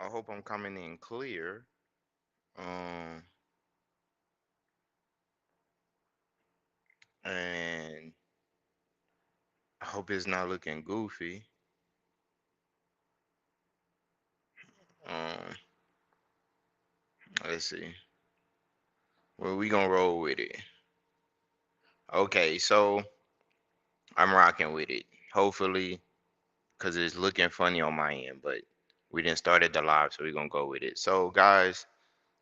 I hope I'm coming in clear. Um, and I hope it's not looking goofy. Um, let's see. Well, we gonna roll with it. Okay, so I'm rocking with it. Hopefully, cause it's looking funny on my end, but we didn't start at the live, so we're gonna go with it. So, guys,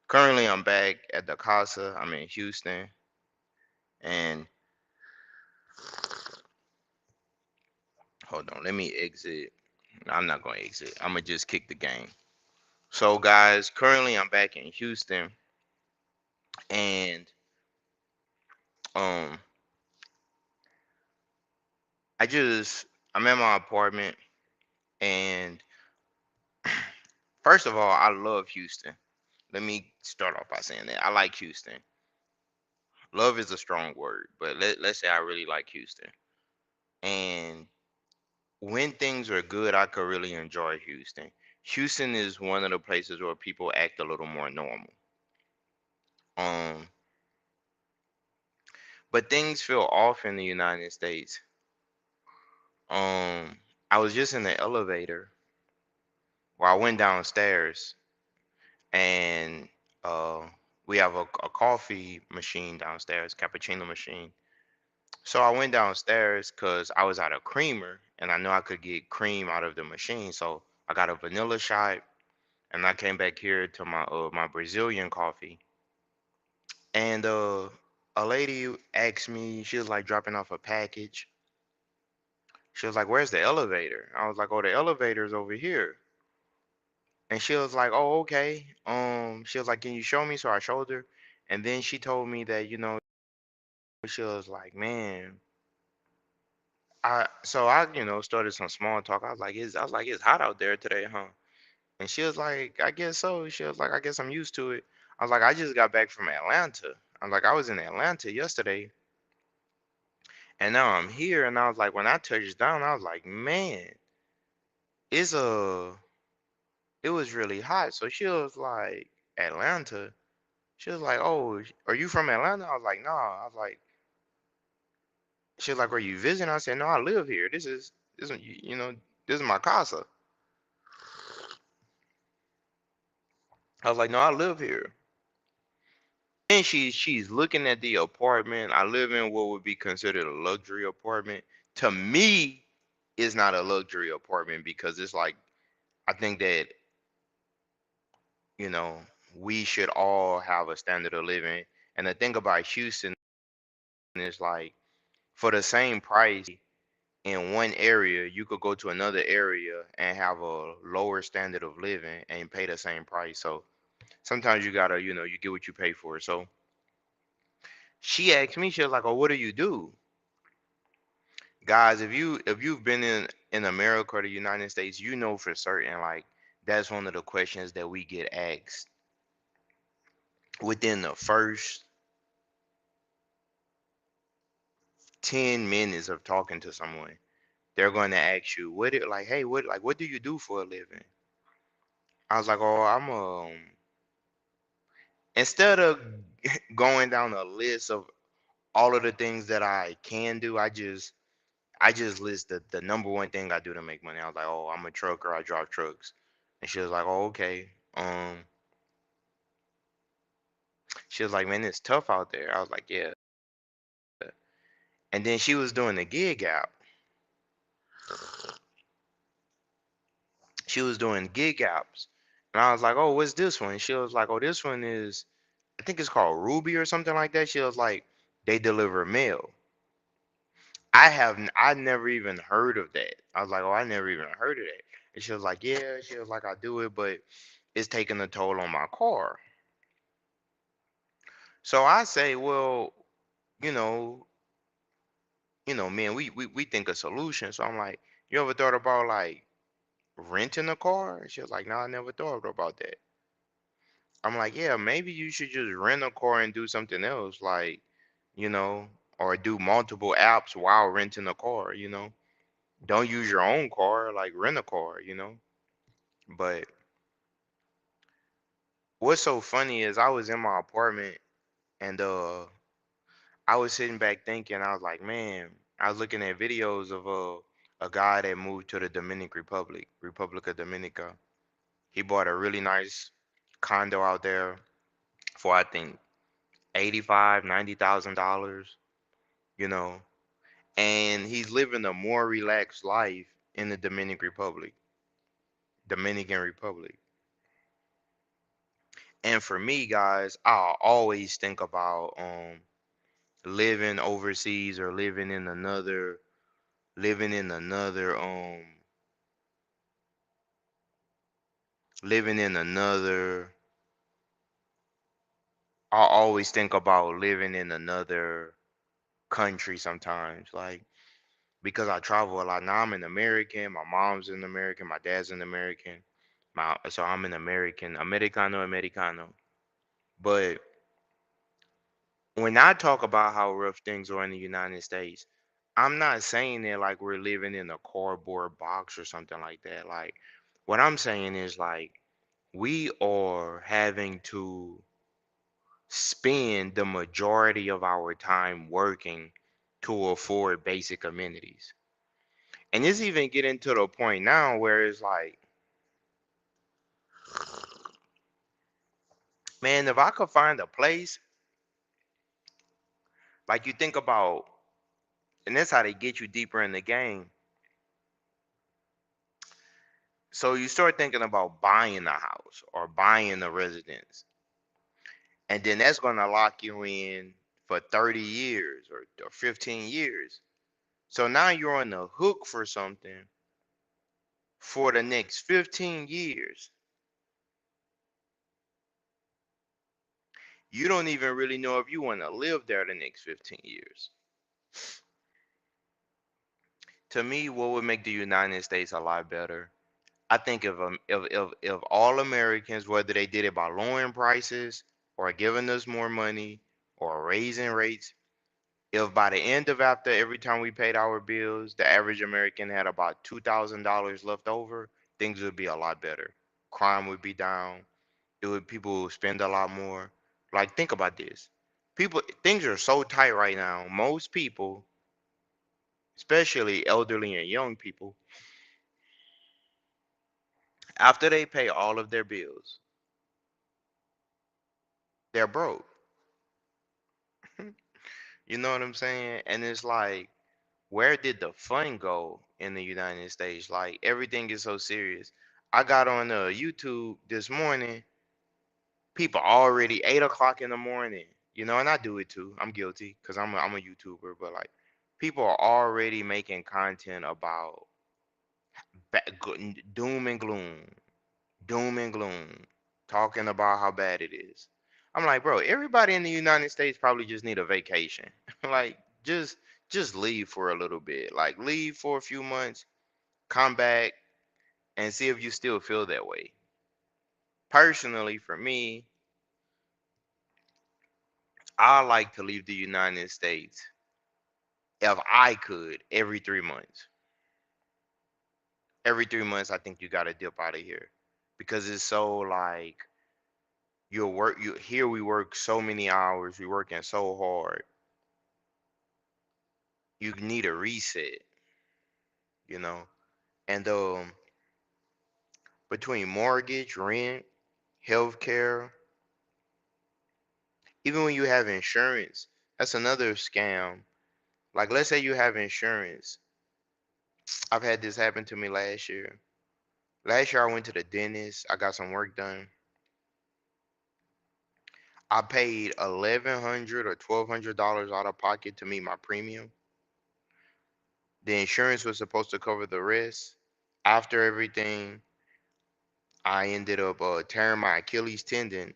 currently I'm back at the Casa. I'm in Houston, and hold on, let me exit. I'm not gonna exit. I'm gonna just kick the game. So, guys, currently I'm back in Houston, and um, I'm in my apartment, and first of all, I love Houston. Let me start off by saying that I like Houston. Love is a strong word, but let's say I really like Houston. And when things are good, I could really enjoy Houston. Houston is one of the places where people act a little more normal. Um, but things feel off in the United States. Um, I was just in the elevator while I went downstairs, and uh, we have a coffee machine downstairs, cappuccino machine. So I went downstairs because I was out of creamer, and I know I could get cream out of the machine. So I got a vanilla shot, and I came back here to my Brazilian coffee, and a lady asked me, she was like dropping off a package. She was like, "Where's the elevator?" I was like, "Oh, the elevator's over here." And she was like, "Oh, okay." She was like, "Can you show me?" So I showed her, and then she told me that she was like, "Man." I started some small talk. I was like, "It's hot out there today, huh?" And she was like, "I guess so." She was like, "I guess I'm used to it." I was like, "I just got back from Atlanta." I'm like, "I was in Atlanta yesterday, and now I'm here." And I was like, when I touched down, I was like, "Man, it's it was really hot." So she was like, "Atlanta?" She was like, "Oh, are you from Atlanta?" I was like, "Nah." I was like, she was like, "Are you visiting?" I said, "No, I live here. This is this is my casa." I was like, "No, I live here." And she's looking at the apartment. I live in what would be considered a luxury apartment. To me, it's not a luxury apartment because it's like I think that, you know, we should all have a standard of living. And the thing about Houston is like for the same price in one area, you could go to another area and have a lower standard of living and pay the same price. So sometimes you gotta, you get what you pay for. So she asked me, she was like, "Oh, what do you do?" Guys, if you've been in America or the United States, you know for certain like that's one of the questions that we get asked within the first 10 minutes of talking to someone. They're going to ask you, hey, what do you do for a living? I was like, "Oh, instead of going down a list of all of the things that I can do, I just list the number one thing I do to make money." I was like, "Oh, I'm a trucker, I drive trucks." And she was like, "Oh, okay." She was like, "Man, it's tough out there." I was like, "Yeah." And then she was doing the gig app. She was doing gig apps. And I was like, "Oh, what's this one?" She was like, "Oh, this one is, I think it's called Ruby or something like that." She was like, "They deliver mail." I never even heard of that. I was like, "Oh, I never even heard of that." And she was like, "Yeah." She was like, "I do it, but it's taking a toll on my car." So I say, "Well, you know, man, we think of solutions." So I'm like, "You ever thought about like renting a car?" And she was like, "No, I never thought about that." I'm like, "Yeah, maybe you should just rent a car and do something else, like, you know, or do multiple apps while renting a car. Don't use your own car, like rent a car. But what's so funny is I was in my apartment and I was sitting back thinking, I was like, man, I was looking at videos of a guy that moved to the Dominican Republic, Republica Dominica. He bought a really nice condo out there for I think 85, $90,000, you know, and he's living a more relaxed life in the Dominican Republic. And for me, guys, I always think about living overseas or living in another living in another I always think about living in another country sometimes, like because I travel a lot. Now I'm an American, my mom's an American, my dad's an American. So I'm an American, Americano, Americano. But when I talk about how rough things are in the United States, I'm not saying it like we're living in a cardboard box or something like that. Like, what I'm saying is like we are having to spend the majority of our time working to afford basic amenities. And it's even getting to the point now where it's like, man, if I could find a place, like you think about, and that's how they get you deeper in the game. So you start thinking about buying a house or buying a residence, and then that's going to lock you in for 30 years or 15 years. So now you're on the hook for something for the next 15 years. You don't even really know if you want to live there the next 15 years. To me, what would make the United States a lot better? I think if all Americans, whether they did it by lowering prices or giving us more money or raising rates, if by the end of after every time we paid our bills, the average American had about $2,000 left over, things would be a lot better. Crime would be down. People would spend a lot more. Like think about this. Things are so tight right now. Most people, especially elderly and young people, after they pay all of their bills, they're broke. You know what I'm saying? And it's like, where did the fun go in the United States? Like everything is so serious. I got on YouTube this morning. People already 8 o'clock in the morning. You know, and I do it too. I'm guilty because I'm a YouTuber. But like, people are already making content about doom and gloom, doom and gloom, talking about how bad it is. I'm like, bro, everybody in the United States probably just need a vacation. Like, just just leave for a little bit. Like, leave for a few months, come back, and see if you still feel that way. Personally, for me, I like to leave the United States if I could every 3 months. Every 3 months, I think you gotta dip out of here because it's so like you here we work so many hours, we working so hard. You need a reset, you know. And between mortgage, rent, healthcare, even when you have insurance, that's another scam. Like let's say you have insurance. I've had this happen to me last year. Last year I went to the dentist. I got some work done. I paid 1,100 or $1,200 out of pocket to meet my premium. The insurance was supposed to cover the rest. After everything, I ended up tearing my Achilles tendon.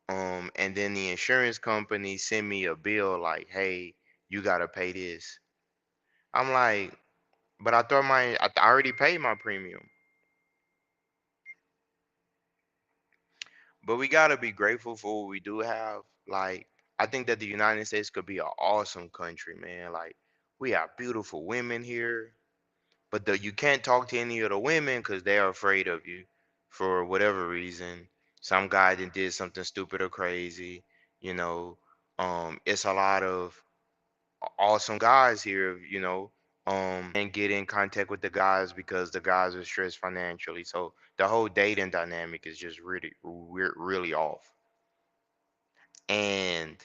And then the insurance company sent me a bill like, "Hey, you gotta pay this." I'm like, "But I thought I already paid my premium." But we gotta be grateful for what we do have. Like, I think that the United States could be an awesome country, man. Like, we have beautiful women here, but you can't talk to any of the women because they're afraid of you for whatever reason. Some guy that did something stupid or crazy, you know. It's a lot of awesome guys here, and get in contact with the guys because the guys are stressed financially. So the whole dating dynamic is just really, really off. And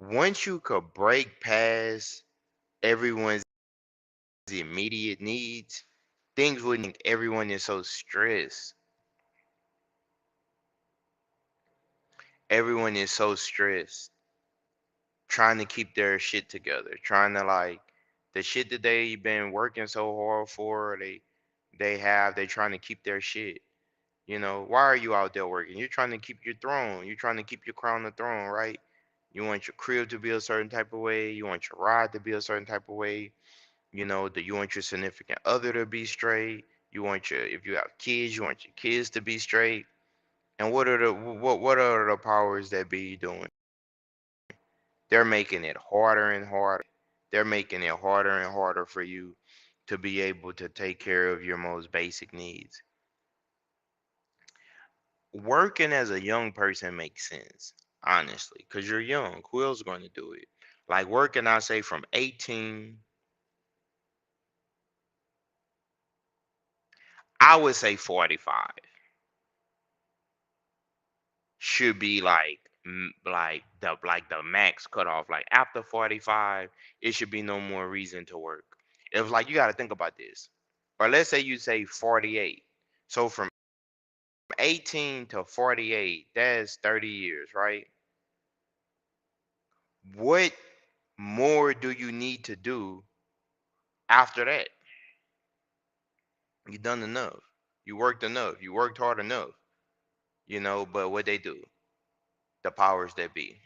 once you could break past everyone's immediate needs, things wouldn't. Everyone is so stressed. Everyone is so stressed, trying to keep their shit together, trying to like the shit that they've been working so hard for. They're trying to keep their shit. Why are you out there working? You're trying to keep your throne. You're trying to keep your crown on the throne, right? You want your crib to be a certain type of way. You want your ride to be a certain type of way. That you want your significant other to be straight. If you have kids, you want your kids to be straight. And what are the powers that be doing? They're making it harder and harder. They're making it harder and harder for you to be able to take care of your most basic needs. Working as a young person makes sense, honestly, because you're young. Who else is going to do it? Like working, I say from 18, I would say 45 should be like the max cutoff. Like after 45, it should be no more reason to work. If like you got to think about this, or let's say you say 48. So from 18 to 48, that's 30 years, right? What more do you need to do after that? You done enough. You worked enough. You worked hard enough. But what they do, the powers that be,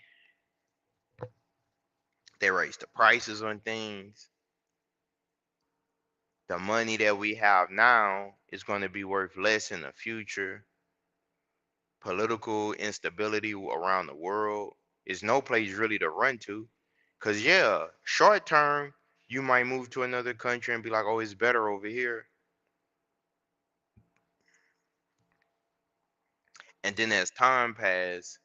they raise the prices on things. The money that we have now is going to be worth less in the future. Political instability around the world is no place really to run to. Because, yeah, short term, you might move to another country and be like, oh, it's better over here. And then as time passes,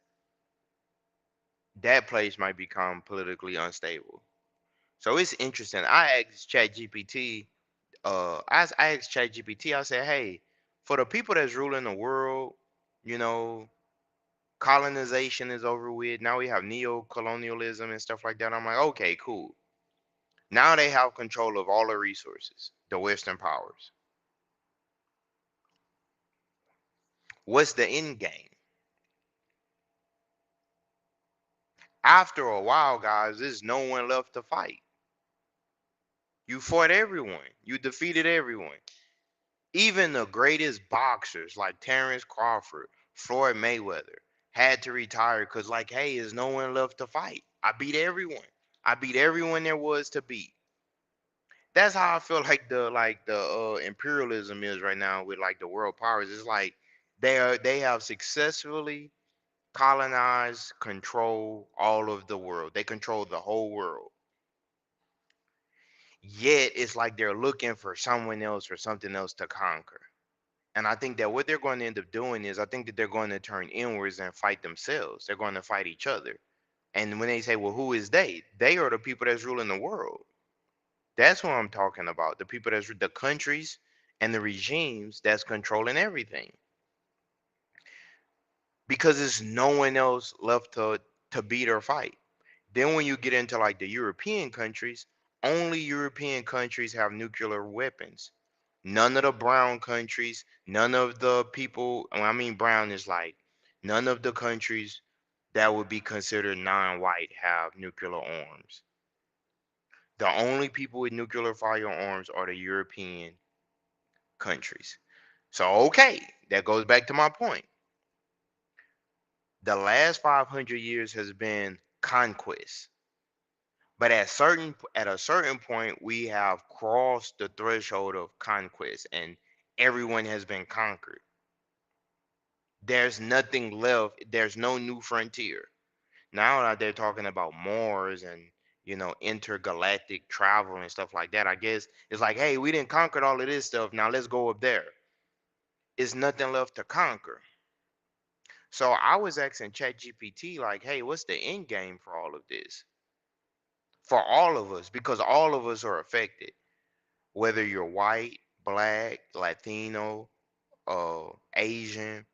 that place might become politically unstable. So it's interesting. I asked ChatGPT, I said, hey, for the people that's ruling the world, you know, colonization is over with. Now we have neo-colonialism and stuff like that. I'm like, okay, cool. Now they have control of all the resources, the Western powers. What's the end game? After a while, guys, there's no one left to fight. You fought everyone. You defeated everyone. Even the greatest boxers like Terrence Crawford, Floyd Mayweather had to retire because, like, hey, there's no one left to fight. I beat everyone. I beat everyone there was to beat. That's how I feel like the imperialism is right now with like the world powers. It's like they have successfully colonized, control all of the world. They control the whole world. Yet it's like they're looking for someone else or something else to conquer. And I think that what they're going to end up doing is I think that they're going to turn inwards and fight themselves. They're going to fight each other. And when they say, well, who is they? They are the people that's ruling the world. That's what I'm talking about. The people that's the countries and the regimes that's controlling everything. Because there's no one else left to beat or fight. Then when you get into like the European countries, only European countries have nuclear weapons. None of the brown countries, none of the people, when I mean brown is like none of the countries that would be considered non-white have nuclear arms. The only people with nuclear firearms are the European countries. So okay, that goes back to my point. The last 500 years has been conquest. But at a certain point, we have crossed the threshold of conquest, and everyone has been conquered. There's nothing left. There's no new frontier. Now that they're talking about Mars and intergalactic travel and stuff like that, I guess it's like, hey, we didn't conquer all of this stuff. Now let's go up there. It's nothing left to conquer. So I was asking ChatGPT, like, hey, what's the end game for all of this? For all of us, because all of us are affected, whether you're white, black, Latino, Asian,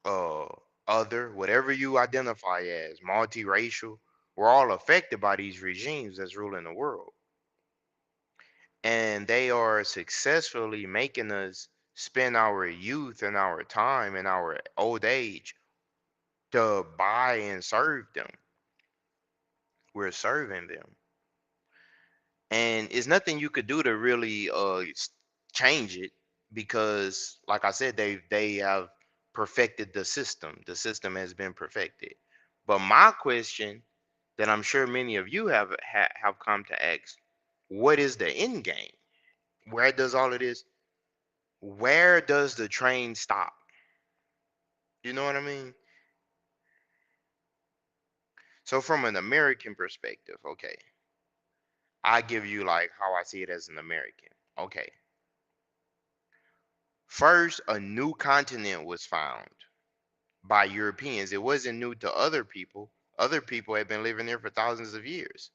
uh, other, whatever you identify as, multiracial, we're all affected by these regimes that's ruling the world. And they are successfully making us spend our youth and our time and our old age to buy and serve them. We're serving them. And it's nothing you could do to really change it, because like I said, they have perfected the system. The system has been perfected. But my question that I'm sure many of you have come to ask, what is the end game? Where does all of this, where does the train stop? You know what I mean? So from an American perspective, okay, I give you like how I see it as an American. Okay. First, a new continent was found by Europeans. It wasn't new to other people. Other people had been living there for thousands of years.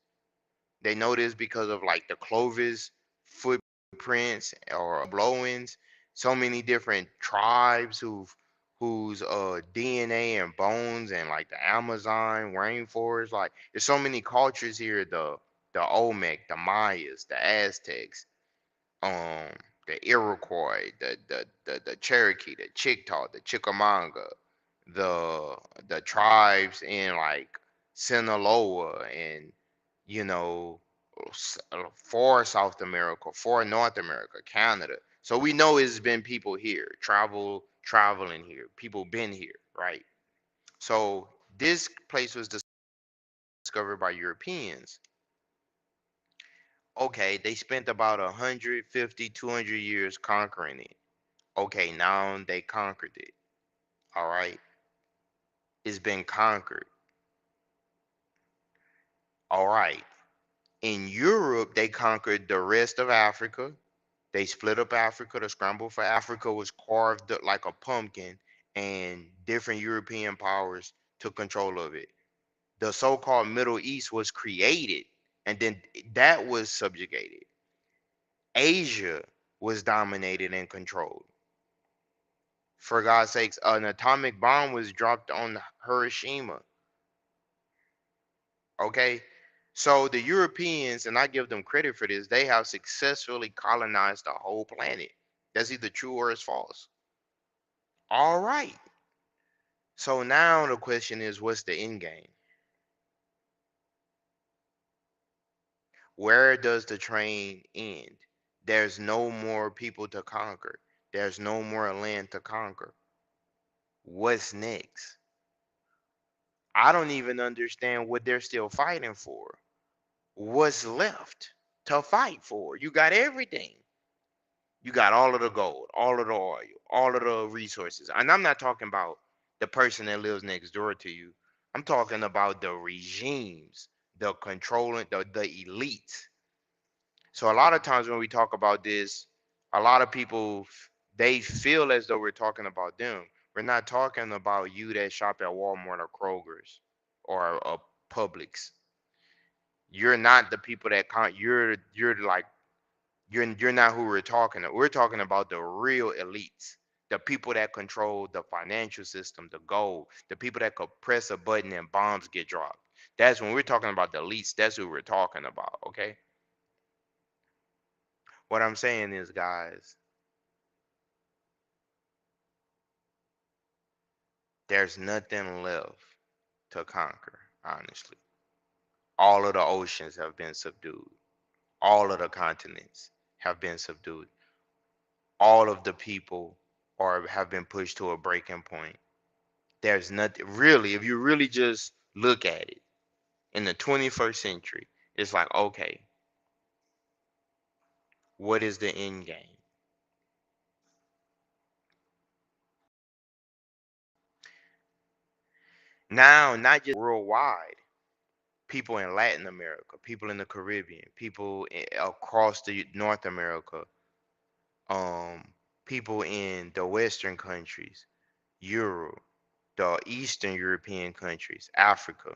They know this because of like the Clovis footprints or blowings. So many different tribes whose DNA and bones and like the Amazon rainforest. Like there's so many cultures here. The Olmec, the Mayas, the Aztecs, um the Iroquois, the Cherokee, the Chickaw, the Chickamauga, the the tribes in like Sinaloa and you know for South America, for North America, Canada. So we know it's been people here, traveling here, people been here, right? So this place was discovered by Europeans. Okay, they spent about 150, 200 years conquering it. Okay, now they conquered it. All right, it's been conquered. All right, in Europe, they conquered the rest of Africa. They split up Africa. The scramble for Africa was carved up like a pumpkin, and different European powers took control of it. The so called Middle East was created, and then that was subjugated. Asia was dominated and controlled. For God's sakes, an atomic bomb was dropped on Hiroshima. Okay. So the Europeans, and I give them credit for this, they have successfully colonized the whole planet. That's either true or it's false. All right. So now the question is, what's the end game? Where does the train end? There's no more people to conquer. There's no more land to conquer. What's next? I don't even understand what they're still fighting for. What's left to fight for? You got everything. You got all of the gold, all of the oil, all of the resources. And I'm not talking about the person that lives next door to you. I'm talking about the regimes, the controlling, the elites. So a lot of times when we talk about this, a lot of people they feel as though we're talking about them. We're not talking about you that shop at Walmart or Kroger's or Publix. You're not the people that you're like you're not who we're talking to. We're talking about the real elites, the people that control the financial system, the gold, the people that could press a button and bombs get dropped. That's when we're talking about the elites. That's who we're talking about. Okay. What I'm saying is, guys, there's nothing left to conquer. Honestly, all of the oceans have been subdued. All of the continents have been subdued. All of the people are have been pushed to a breaking point. There's nothing really, if you really just look at it in the 21st century, it's like, okay, what is the end game? Now, not just worldwide, people in Latin America, people in the Caribbean, people across the North America, um, people in the Western countries, Europe, the Eastern European countries, Africa,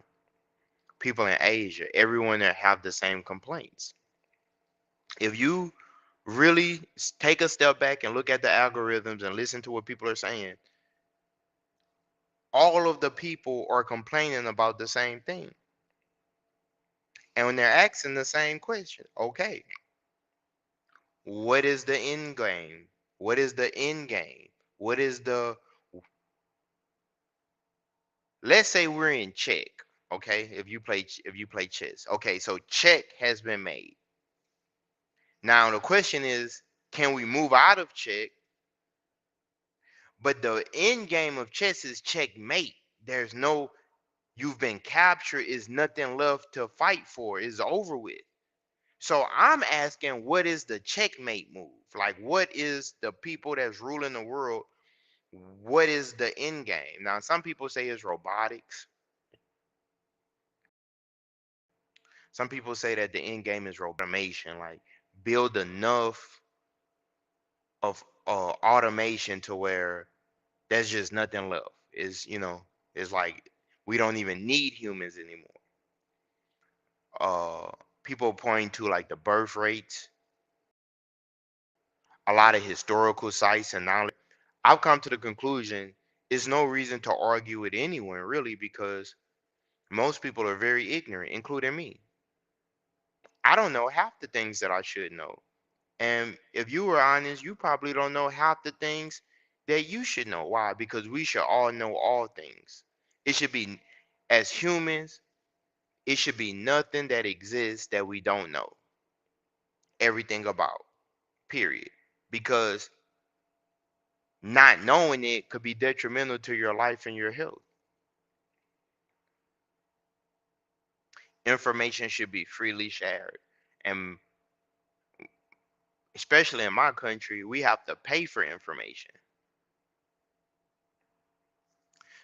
people in Asia, everyone that have the same complaints. If you really take a step back and look at the algorithms and listen to what people are saying, all of the people are complaining about the same thing. And when they're asking the same question, okay, what is the end game? What is the end game? What is the, let's say we're in check, okay? If you play chess. Okay, so check has been made. Now the question is, can we move out of check? But the end game of chess is checkmate. There's no, you've been captured, is nothing left to fight for. It's over with. So I'm asking, what is the checkmate move? Like, what is the people that's ruling the world? What is the end game? Now, some people say it's robotics. Some people say that the end game is automation, like build enough of automation to where there's just nothing left. It's like we don't even need humans anymore. Uh, People point to like the birth rates, a lot of historical sites and knowledge. I've come to the conclusion there's no reason to argue with anyone really because most people are very ignorant, including me. I don't know half the things that I should know. And if you were honest, you probably don't know half the things that you should know. Why? Because we should all know all things. It should be, as humans, it should be nothing that exists that we don't know everything about, period. Because not knowing it could be detrimental to your life and your health. Information should be freely shared. And especially in my country, we have to pay for information.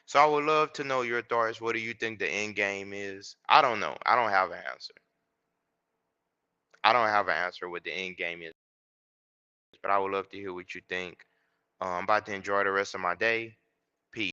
So I would love to know your thoughts. What do you think the end game is? I don't know. I don't have an answer. I don't have an answer what the end game is, but I would love to hear what you think. I'm about to enjoy the rest of my day.